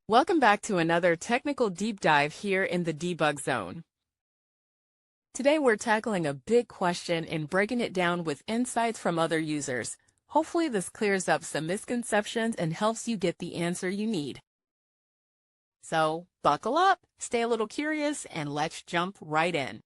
Welcome back to another technical deep dive here in the debug zone. Today we're tackling a big question and breaking it down with insights from other users. Hopefully this clears up some misconceptions and helps you get the answer you need. So buckle up, stay a little curious, and let's jump right in.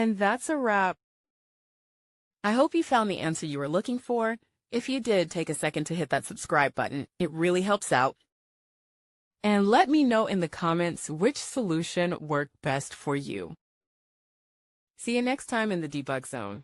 And that's a wrap. I hope you found the answer you were looking for. If you did, take a second to hit that subscribe button. It really helps out. And let me know in the comments which solution worked best for you. See you next time in the debug zone.